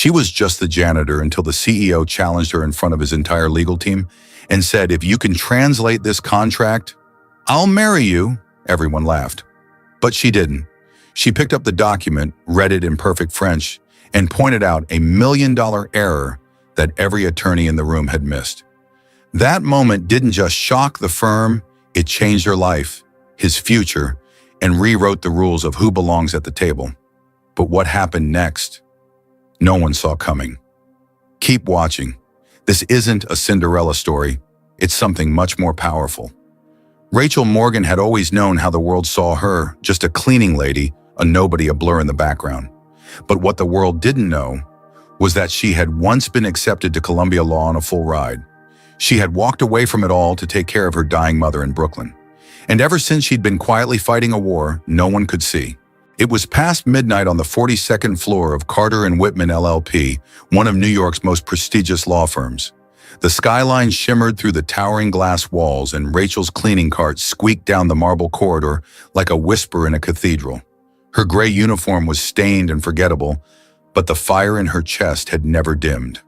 She was just the janitor until the CEO challenged her in front of his entire legal team and said, "If you can translate this contract, I'll marry you." Everyone laughed. But she didn't. She picked up the document, read it in perfect French, and pointed out a $1 million error that every attorney in the room had missed. That moment didn't just shock the firm, it changed her life, his future, and rewrote the rules of who belongs at the table. But what happened next? No one saw coming. Keep watching. This isn't a Cinderella story. It's something much more powerful. Rachel Morgan had always known how the world saw her, just a cleaning lady, a nobody, a blur in the background. But what the world didn't know was that she had once been accepted to Columbia Law on a full ride. She had walked away from it all to take care of her dying mother in Brooklyn. And ever since she'd been quietly fighting a war no one could see. It was past midnight on the 42nd floor of Carter & Whitman LLP, one of New York's most prestigious law firms. The skyline shimmered through the towering glass walls, and Rachel's cleaning cart squeaked down the marble corridor like a whisper in a cathedral. Her gray uniform was stained and forgettable, but the fire in her chest had never dimmed.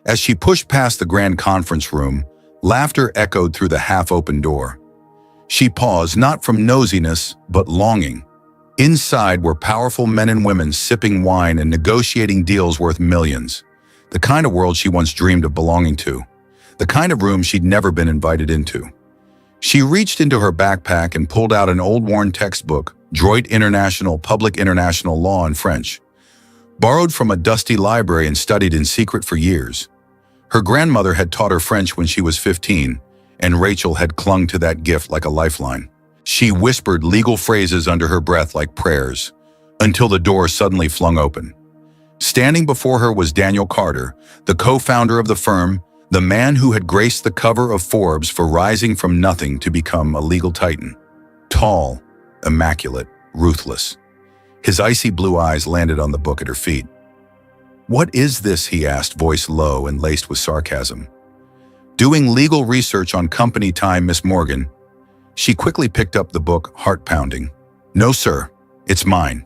As she pushed past the grand conference room, laughter echoed through the half-open door. She paused, not from nosiness, but longing. Inside were powerful men and women sipping wine and negotiating deals worth millions. The kind of world she once dreamed of belonging to. The kind of room she'd never been invited into. She reached into her backpack and pulled out an old-worn textbook, Droit International Public International Law in French. Borrowed from a dusty library and studied in secret for years. Her grandmother had taught her French when she was 15, and Rachel had clung to that gift like a lifeline. She whispered legal phrases under her breath like prayers, until the door suddenly flung open. Standing before her was Daniel Carter, the co-founder of the firm, the man who had graced the cover of Forbes for rising from nothing to become a legal titan. Tall, immaculate, ruthless. His icy blue eyes landed on the book at her feet. "What is this?" he asked, voice low and laced with sarcasm. "Doing legal research on company time, Miss Morgan." She quickly picked up the book, heart pounding. "No, sir, it's mine."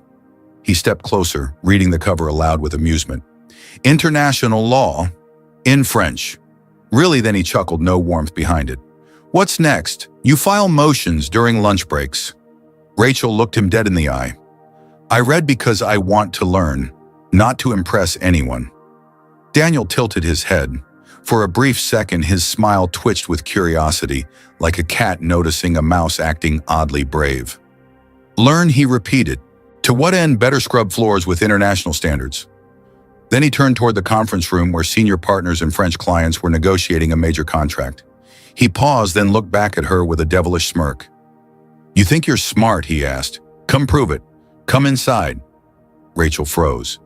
He stepped closer, reading the cover aloud with amusement. "International law, in French." Really, then he chuckled, no warmth behind it. "What's next? You file motions during lunch breaks." Rachel looked him dead in the eye. "I read because I want to learn, not to impress anyone." Daniel tilted his head. For a brief second, his smile twitched with curiosity, like a cat noticing a mouse acting oddly brave. "Learn," he repeated. "To what end? Better scrub floors with international standards." Then he turned toward the conference room where senior partners and French clients were negotiating a major contract. He paused, then looked back at her with a devilish smirk. "You think you're smart?" he asked. "Come prove it. Come inside." Rachel froze.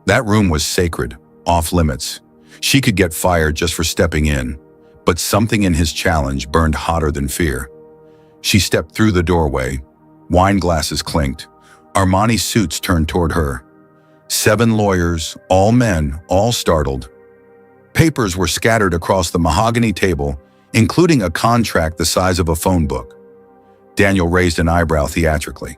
That room was sacred, off limits. She could get fired just for stepping in, but something in his challenge burned hotter than fear. She stepped through the doorway. Wine glasses clinked. Armani suits turned toward her. 7 lawyers, all men, all startled. Papers were scattered across the mahogany table, including a contract the size of a phone book. Daniel raised an eyebrow theatrically.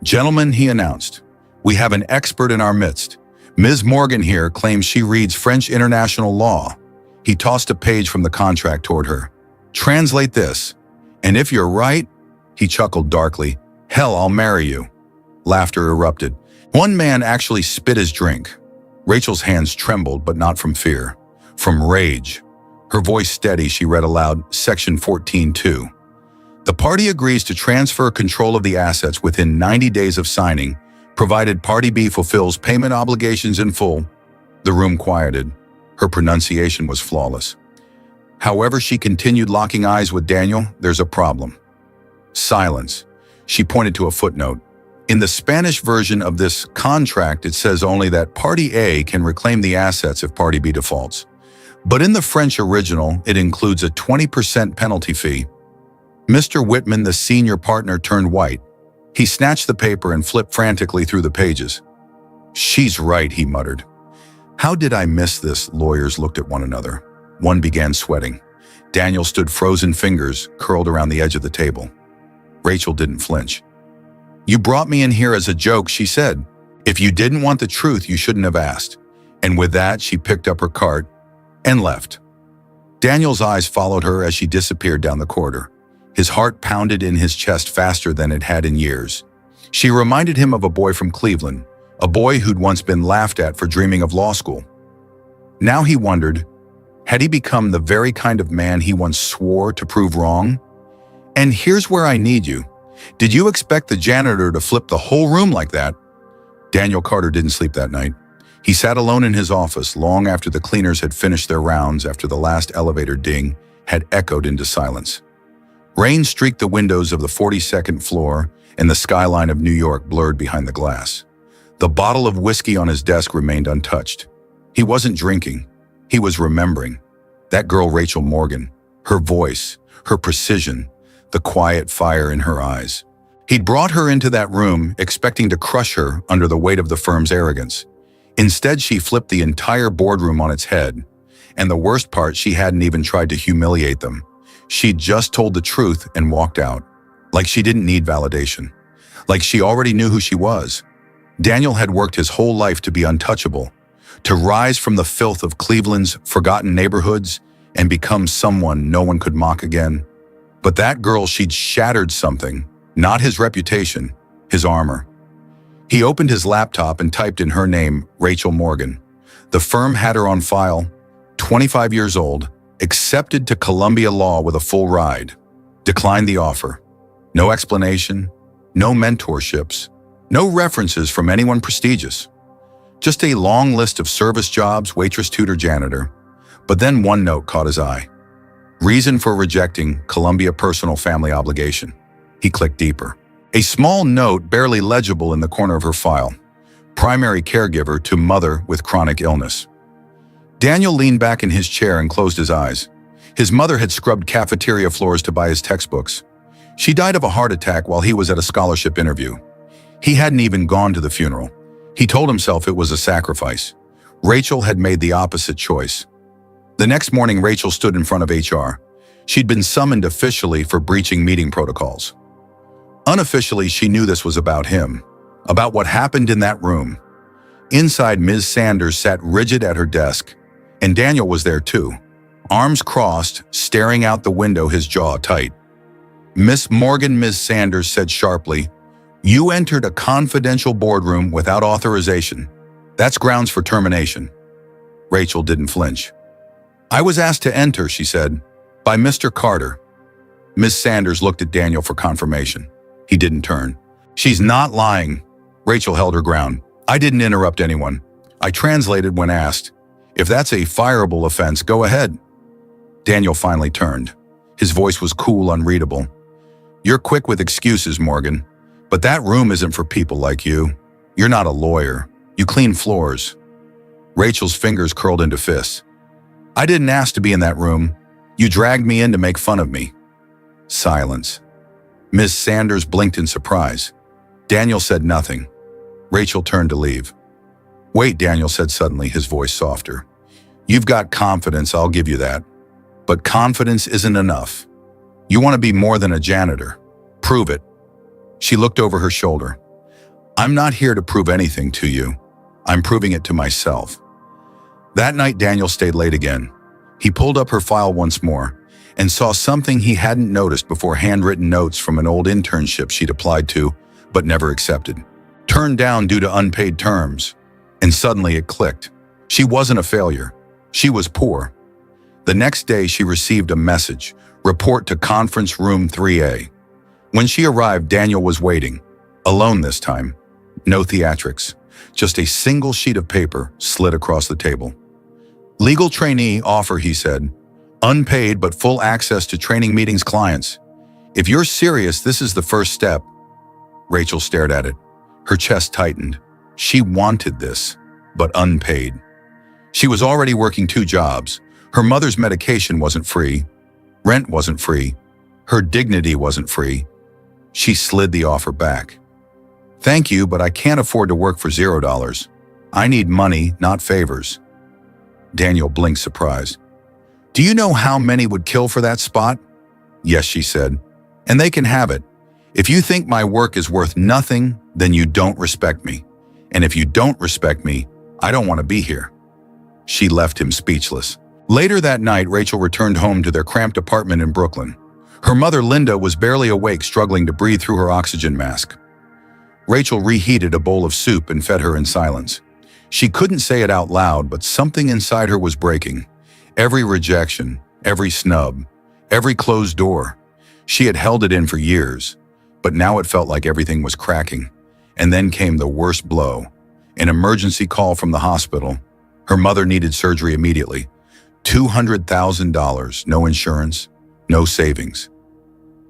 "Gentlemen," he announced, "we have an expert in our midst. Ms. Morgan here claims she reads French international law." He tossed a page from the contract toward her. "Translate this. And if you're right," he chuckled darkly, "hell, I'll marry you." Laughter erupted. One man actually spit his drink. Rachel's hands trembled, but not from fear, from rage. Her voice steady, she read aloud, Section 14.2. "The party agrees to transfer control of the assets within 90 days of signing, provided Party B fulfills payment obligations in full." The room quieted. Her pronunciation was flawless. However, she continued, locking eyes with Daniel. "There's a problem." Silence. She pointed to a footnote. "In the Spanish version of this contract, it says only that Party A can reclaim the assets if Party B defaults. But in the French original, it includes a 20% penalty fee." Mr. Whitman, the senior partner, turned white. He snatched the paper and flipped frantically through the pages. "She's right," he muttered. "How did I miss this?" Lawyers looked at one another. One began sweating. Daniel stood, frozen fingers curled around the edge of the table. Rachel didn't flinch. "You brought me in here as a joke," she said. "If you didn't want the truth, you shouldn't have asked. And with that, she picked up her cart and left. Daniel's eyes followed her as she disappeared down the corridor. His heart pounded in his chest faster than it had in years. She reminded him of a boy from Cleveland, a boy who'd once been laughed at for dreaming of law school. Now he wondered, had he become the very kind of man he once swore to prove wrong? And here's where I need you. Did you expect the janitor to flip the whole room like that? Daniel Carter didn't sleep that night. He sat alone in his office long after the cleaners had finished their rounds, after the last elevator ding had echoed into silence. Rain streaked the windows of the 42nd floor, and the skyline of New York blurred behind the glass. The bottle of whiskey on his desk remained untouched. He wasn't drinking. He was remembering. That girl Rachel Morgan, her voice, her precision, the quiet fire in her eyes. He'd brought her into that room expecting to crush her under the weight of the firm's arrogance. Instead, she flipped the entire boardroom on its head. And the worst part, she hadn't even tried to humiliate them. She'd just told the truth and walked out. Like she didn't need validation. Like she already knew who she was. Daniel had worked his whole life to be untouchable, to rise from the filth of Cleveland's forgotten neighborhoods and become someone no one could mock again. But that girl, she'd shattered something, not his reputation, his armor. He opened his laptop and typed in her name, Rachel Morgan. The firm had her on file, 25 years old, accepted to Columbia Law with a full ride. Declined the offer. No explanation, no mentorships, no references from anyone prestigious. Just a long list of service jobs, waitress, tutor, janitor. But then one note caught his eye. Reason for rejecting Columbia personal family obligation. He clicked deeper. A small note barely legible in the corner of her file. Primary caregiver to mother with chronic illness. Daniel leaned back in his chair and closed his eyes. His mother had scrubbed cafeteria floors to buy his textbooks. She died of a heart attack while he was at a scholarship interview. He hadn't even gone to the funeral. He told himself it was a sacrifice. Rachel had made the opposite choice. The next morning, Rachel stood in front of HR. She'd been summoned officially for breaching meeting protocols. Unofficially, she knew this was about him, about what happened in that room. Inside, Ms. Sanders sat rigid at her desk, and Daniel was there too, arms crossed, staring out the window, his jaw tight. Miss Morgan, Ms. Sanders said sharply, "You entered a confidential boardroom without authorization. That's grounds for termination." Rachel didn't flinch. "I was asked to enter," she said, "by Mr. Carter." Ms. Sanders looked at Daniel for confirmation. He didn't turn. "She's not lying." Rachel held her ground. "I didn't interrupt anyone. I translated when asked. If that's a fireable offense, go ahead." Daniel finally turned. His voice was cool, unreadable. "You're quick with excuses, Morgan, but that room isn't for people like you. You're not a lawyer. You clean floors." Rachel's fingers curled into fists. "I didn't ask to be in that room. You dragged me in to make fun of me." Silence. Ms. Sanders blinked in surprise. Daniel said nothing. Rachel turned to leave. "Wait," Daniel said suddenly, his voice softer. "You've got confidence, I'll give you that. But confidence isn't enough. You want to be more than a janitor. Prove it." She looked over her shoulder. "I'm not here to prove anything to you. I'm proving it to myself." That night, Daniel stayed late again. He pulled up her file once more and saw something he hadn't noticed before: handwritten notes from an old internship she'd applied to but never accepted. Turned down due to unpaid terms. And suddenly it clicked. She wasn't a failure. She was poor. The next day, she received a message: report to conference room 3A. When she arrived, Daniel was waiting. Alone this time. No theatrics. Just a single sheet of paper slid across the table. "Legal trainee offer," he said. "Unpaid but full access to training meetings, clients. If you're serious, this is the first step." Rachel stared at it. Her chest tightened. She wanted this, but unpaid. She was already working 2 jobs. Her mother's medication wasn't free. Rent wasn't free. Her dignity wasn't free. She slid the offer back. "Thank you, but I can't afford to work for $0. I need money, not favors." Daniel blinked, surprised. "Do you know how many would kill for that spot?" "Yes," she said. "And they can have it. If you think my work is worth nothing, then you don't respect me. And if you don't respect me, I don't want to be here." She left him speechless. Later that night, Rachel returned home to their cramped apartment in Brooklyn. Her mother, Linda, was barely awake, struggling to breathe through her oxygen mask. Rachel reheated a bowl of soup and fed her in silence. She couldn't say it out loud, but something inside her was breaking. Every rejection, every snub, every closed door. She had held it in for years, but now it felt like everything was cracking. And then came the worst blow. An emergency call from the hospital. Her mother needed surgery immediately. $200,000, no insurance, no savings.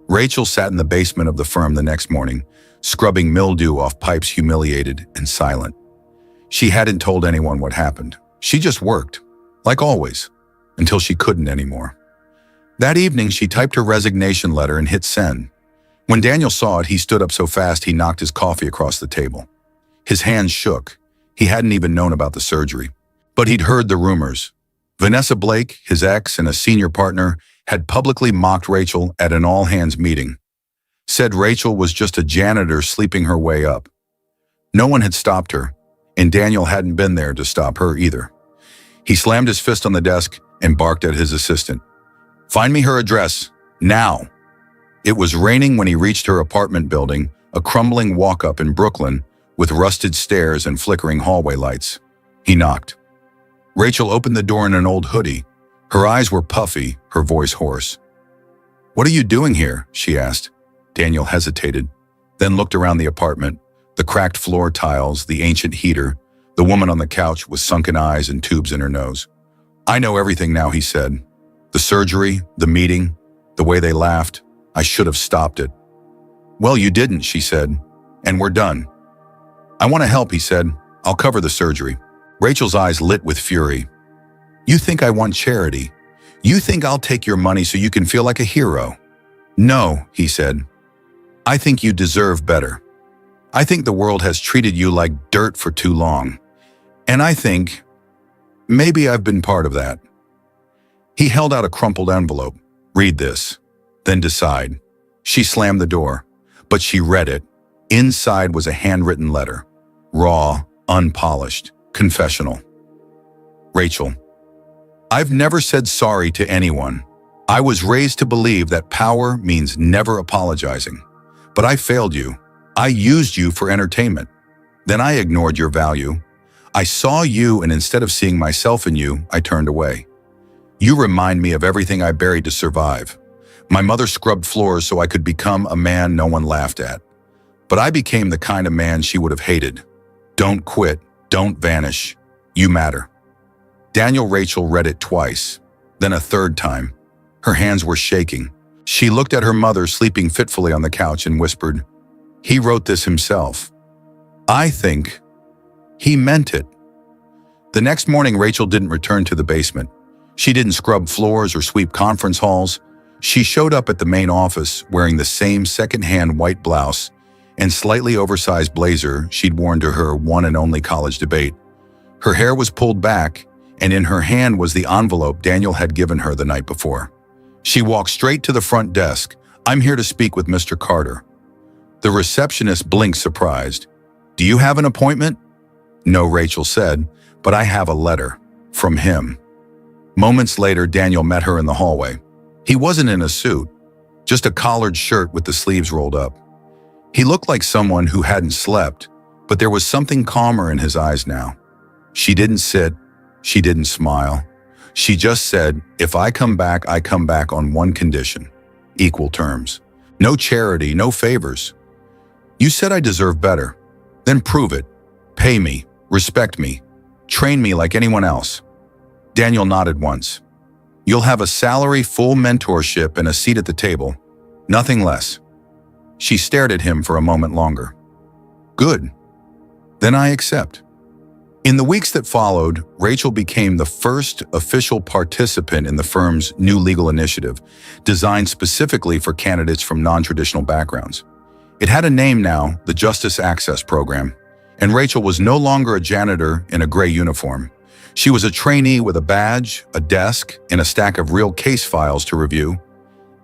Rachel sat in the basement of the firm the next morning, scrubbing mildew off pipes, humiliated and silent. She hadn't told anyone what happened. She just worked, like always, until she couldn't anymore. That evening, she typed her resignation letter and hit send. When Daniel saw it, he stood up so fast he knocked his coffee across the table. His hands shook. He hadn't even known about the surgery. But he'd heard the rumors. Vanessa Blake, his ex and a senior partner, had publicly mocked Rachel at an all-hands meeting. Said Rachel was just a janitor sleeping her way up. No one had stopped her, and Daniel hadn't been there to stop her either. He slammed his fist on the desk and barked at his assistant. "Find me her address, now." It was raining when he reached her apartment building, a crumbling walk-up in Brooklyn with rusted stairs and flickering hallway lights. He knocked. Rachel opened the door in an old hoodie. Her eyes were puffy, her voice hoarse. "What are you doing here?" she asked. Daniel hesitated, then looked around the apartment, the cracked floor tiles, the ancient heater, the woman on the couch with sunken eyes and tubes in her nose. "I know everything now," he said. "The surgery, the meeting, the way they laughed. I should have stopped it." "Well, you didn't," she said, "and we're done." "I want to help," he said. "I'll cover the surgery." Rachel's eyes lit with fury. "You think I want charity? You think I'll take your money so you can feel like a hero?" "No," he said. "I think you deserve better. I think the world has treated you like dirt for too long. And I think maybe I've been part of that." He held out a crumpled envelope. "Read this, then decide." She slammed the door, but she read it. Inside was a handwritten letter, raw, unpolished, confessional. "Rachel, I've never said sorry to anyone. I was raised to believe that power means never apologizing. But I failed you. I used you for entertainment. Then I ignored your value. I saw you, and instead of seeing myself in you, I turned away. You remind me of everything I buried to survive. My mother scrubbed floors so I could become a man no one laughed at. But I became the kind of man she would have hated. Don't quit. Don't vanish. You matter." Daniel Rachel read it twice, then a third time. Her hands were shaking. She looked at her mother sleeping fitfully on the couch and whispered, "He wrote this himself. I think he meant it." The next morning, Rachel didn't return to the basement. She didn't scrub floors or sweep conference halls. She showed up at the main office wearing the same second-hand white blouse and slightly oversized blazer she'd worn to her one and only college debate. Her hair was pulled back, and in her hand was the envelope Daniel had given her the night before. She walked straight to the front desk. "I'm here to speak with Mr. Carter." The receptionist blinked, surprised. "Do you have an appointment?" "No," Rachel said, "but I have a letter from him." Moments later, Daniel met her in the hallway. He wasn't in a suit, just a collared shirt with the sleeves rolled up. He looked like someone who hadn't slept, but there was something calmer in his eyes now. She didn't sit. She didn't smile. She just said, "If I come back, I come back on one condition. Equal terms. No charity, no favors. You said I deserve better. Then prove it. Pay me, respect me, train me like anyone else." Daniel nodded once. "You'll have a salary, full mentorship, and a seat at the table. Nothing less." She stared at him for a moment longer. "Good. Then I accept." In the weeks that followed, Rachel became the first official participant in the firm's new legal initiative, designed specifically for candidates from non-traditional backgrounds. It had a name now, the Justice Access Program, and Rachel was no longer a janitor in a gray uniform. She was a trainee with a badge, a desk, and a stack of real case files to review.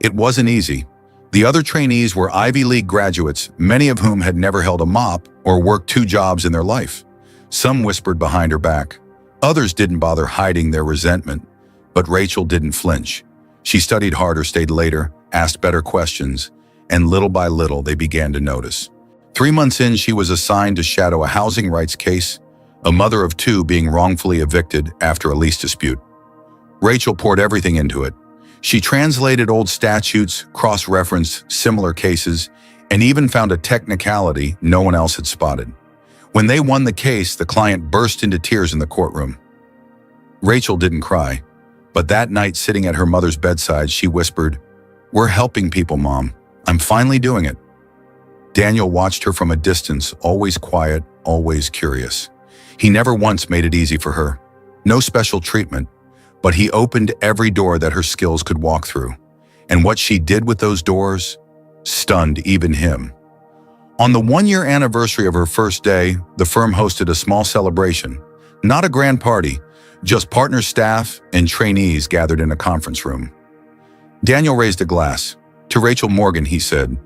It wasn't easy. The other trainees were Ivy League graduates, many of whom had never held a mop or worked 2 jobs in their life. Some whispered behind her back, Others didn't bother hiding their resentment, but Rachel didn't flinch. She studied harder, stayed later, asked better questions, and little by little they began to notice. 3 months in, she was assigned to shadow a housing rights case, a mother of 2 being wrongfully evicted after a lease dispute. Rachel poured everything into it. She translated old statutes, cross-referenced similar cases, and even found a technicality no one else had spotted. When they won the case, the client burst into tears in the courtroom. Rachel didn't cry, but that night sitting at her mother's bedside, she whispered, "We're helping people, Mom. I'm finally doing it." Daniel watched her from a distance, always quiet, always curious. He never once made it easy for her. No special treatment, but he opened every door that her skills could walk through. And what she did with those doors stunned even him. On the 1-year anniversary of her first day, the firm hosted a small celebration. Not a grand party, just partner staff and trainees gathered in a conference room. Daniel raised a glass. To Rachel Morgan, he said,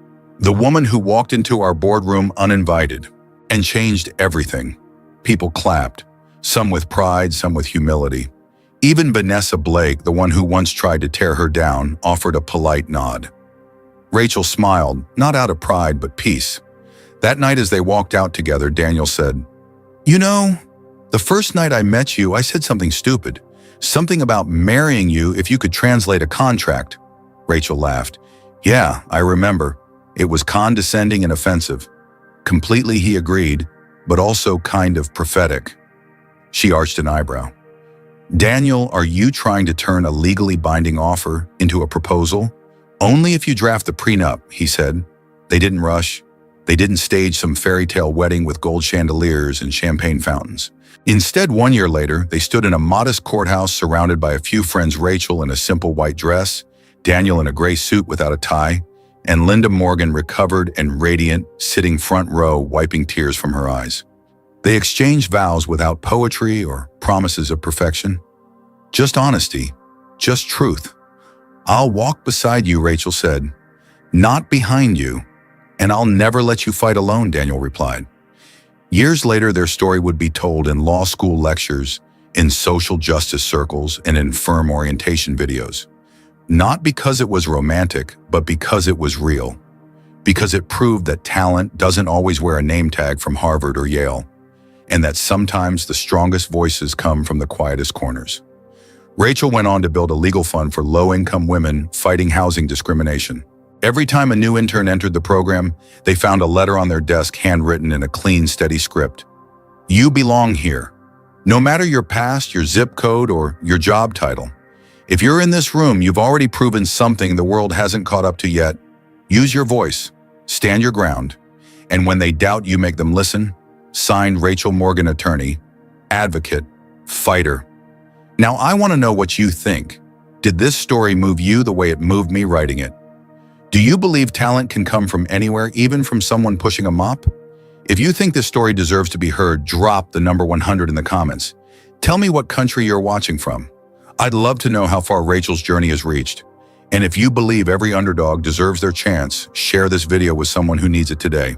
"The woman who walked into our boardroom uninvited and changed everything." People clapped, some with pride, some with humility. Even Vanessa Blake, the one who once tried to tear her down, offered a polite nod. Rachel smiled, not out of pride, but peace. That night as they walked out together, Daniel said, "You know, the first night I met you, I said something stupid. Something about marrying you if you could translate a contract." Rachel laughed. "Yeah, I remember. It was condescending and offensive." Completely, he agreed, but also kind of prophetic. She arched an eyebrow. "Daniel, are you trying to turn a legally binding offer into a proposal?" "Only if you draft the prenup," he said. They didn't rush. They didn't stage some fairy tale wedding with gold chandeliers and champagne fountains. Instead, 1 year later, they stood in a modest courthouse surrounded by a few friends, Rachel in a simple white dress, Daniel in a gray suit without a tie, and Linda Morgan, recovered and radiant, sitting front row, wiping tears from her eyes. They exchanged vows without poetry or promises of perfection. Just honesty, just truth. "I'll walk beside you," Rachel said. "Not behind you. And I'll never let you fight alone," Daniel replied. Years later, their story would be told in law school lectures, in social justice circles, and in firm orientation videos. Not because it was romantic, but because it was real. Because it proved that talent doesn't always wear a name tag from Harvard or Yale, and that sometimes the strongest voices come from the quietest corners. Rachel went on to build a legal fund for low-income women fighting housing discrimination. Every time a new intern entered the program, they found a letter on their desk handwritten in a clean, steady script. "You belong here. No matter your past, your zip code, or your job title. If you're in this room, you've already proven something the world hasn't caught up to yet. Use your voice. Stand your ground. And when they doubt you, make them listen." Signed, Rachel Morgan, attorney, advocate, fighter. Now, I want to know what you think. Did this story move you the way it moved me writing it? Do you believe talent can come from anywhere, even from someone pushing a mop? If you think this story deserves to be heard, drop the number 100 in the comments. Tell me what country you're watching from. I'd love to know how far Rachel's journey has reached. And if you believe every underdog deserves their chance, share this video with someone who needs it today.